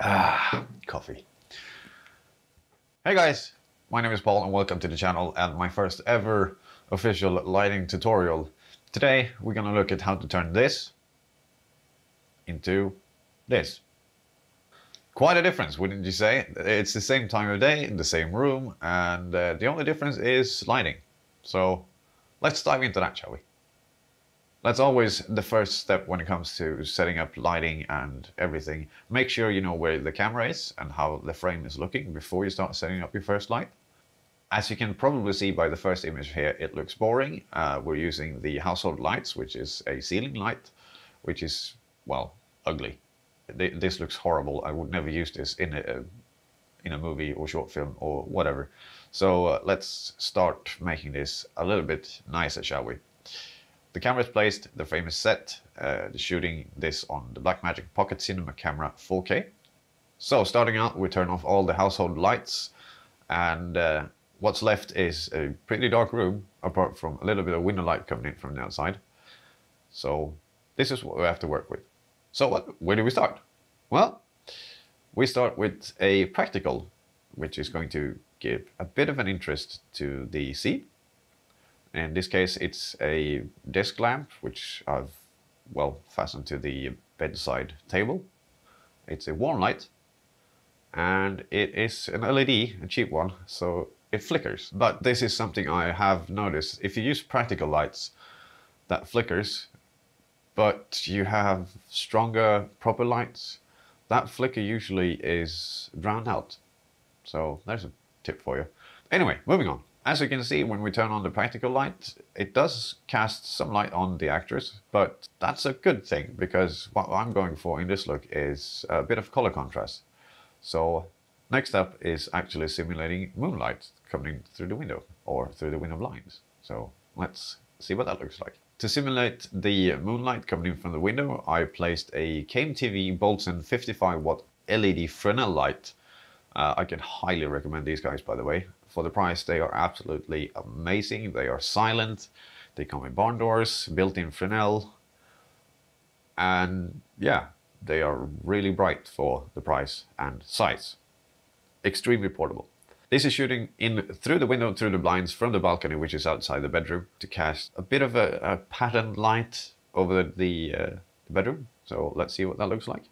Coffee. Hey guys, my name is Paul and welcome to the channel and my first ever official lighting tutorial. Today we're gonna look at how to turn this into this. Quite a difference, wouldn't you say? It's the same time of day, in the same room, and the only difference is lighting. So let's dive into that, shall we? That's always the first step when it comes to setting up lighting and everything. Make sure you know where the camera is and how the frame is looking before you start setting up your first light. As you can probably see by the first image here, it looks boring. We're using the household lights, which is a ceiling light, which is, well, ugly. This looks horrible. I would never use this in a movie or short film or whatever. So let's start making this a little bit nicer, shall we? The camera is placed, the frame is set, shooting this on the Blackmagic Pocket Cinema Camera 4K. So starting out, we turn off all the household lights, and what's left is a pretty dark room, apart from a little bit of window light coming in from the outside. So this is what we have to work with. So where do we start? Well, we start with a practical, which is going to give a bit of an interest to the scene. In this case, it's a desk lamp, which I've, well, fastened to the bedside table. It's a warm light, and it is an LED, a cheap one, so it flickers. But this is something I have noticed. If you use practical lights, that flickers, but you have stronger, proper lights, that flicker usually is drowned out. So there's a tip for you. Anyway, moving on. As you can see, when we turn on the practical light, it does cast some light on the actors, but that's a good thing, because what I'm going for in this look is a bit of color contrast. So next up is actually simulating moonlight coming through the window, or through the window blinds. So let's see what that looks like. To simulate the moonlight coming in from the window, I placed a KMTV Boltzmann 55 watt LED Fresnel light. I can highly recommend these guys, by the way. For the price, they are absolutely amazing. They are silent, they come in barn doors, built-in Fresnel, and yeah, they are really bright for the price and size. Extremely portable. This is shooting in through the window, through the blinds, from the balcony, which is outside the bedroom, to cast a bit of a patterned light over the bedroom. So let's see what that looks like.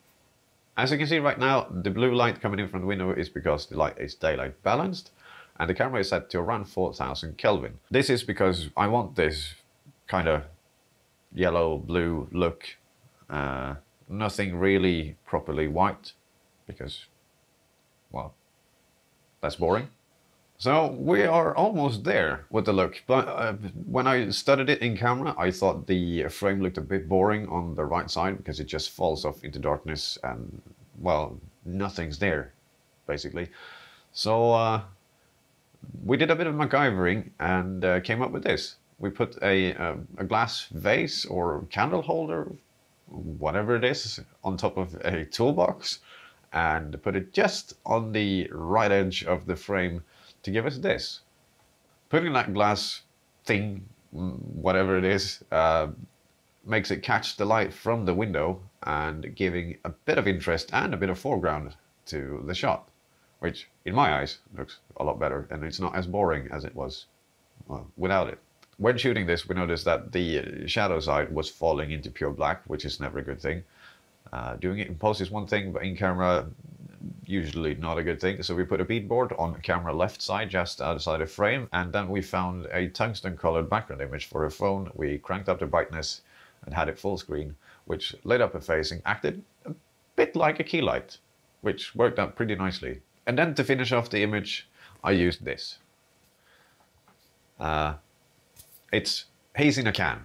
As you can see right now, the blue light coming in from the window is because the light is daylight balanced, and the camera is set to around 4000 Kelvin. This is because I want this kind of yellow-blue look, nothing really properly white, because, well, that's boring. So we are almost there with the look, but when I studied it in camera, I thought the frame looked a bit boring on the right side, because it just falls off into darkness and, well, nothing's there, basically. So we did a bit of MacGyvering and came up with this. We put a glass vase or candle holder, whatever it is, on top of a toolbox, and put it just on the right edge of the frame to give us this. Putting that glass thing, whatever it is, makes it catch the light from the window and giving a bit of interest and a bit of foreground to the shot, which in my eyes looks a lot better, and it's not as boring as it was without it. When shooting this, we noticed that the shadow side was falling into pure black, which is never a good thing. Doing it in post is one thing, but in camera, usually not a good thing. So we put a beadboard on the camera left side, just outside the frame, and then we found a tungsten colored background image for a phone. We cranked up the brightness and had it full screen, which lit up a face and acted a bit like a key light, which worked out pretty nicely. And then to finish off the image, I used this. It's haze in a can.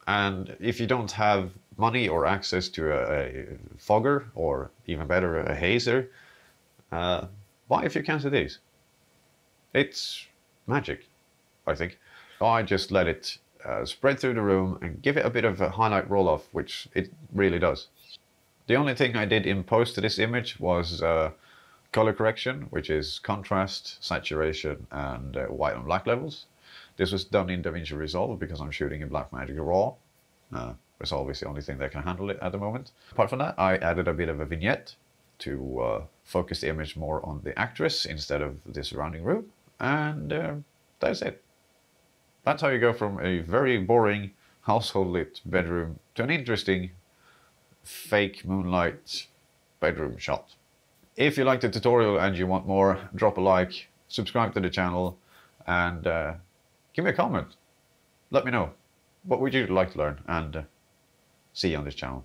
And if you don't have money or access to a fogger, or even better, a hazer, buy a few cans of these. It's magic, I think. I just let it spread through the room and give it a bit of a highlight roll-off, which it really does. The only thing I did in post to this image was color correction, which is contrast, saturation, and white and black levels. This was done in DaVinci Resolve because I'm shooting in Blackmagic Raw. Resolve is the only thing that can handle it at the moment. Apart from that, I added a bit of a vignette to focus the image more on the actress instead of the surrounding room. And that's it. That's how you go from a very boring household lit bedroom to an interesting fake moonlight bedroom shot. If you liked the tutorial and you want more, drop a like, subscribe to the channel, and give me a comment. Let me know. What would you like to learn? And see you on this channel.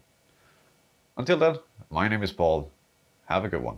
Until then, my name is Paul. Have a good one.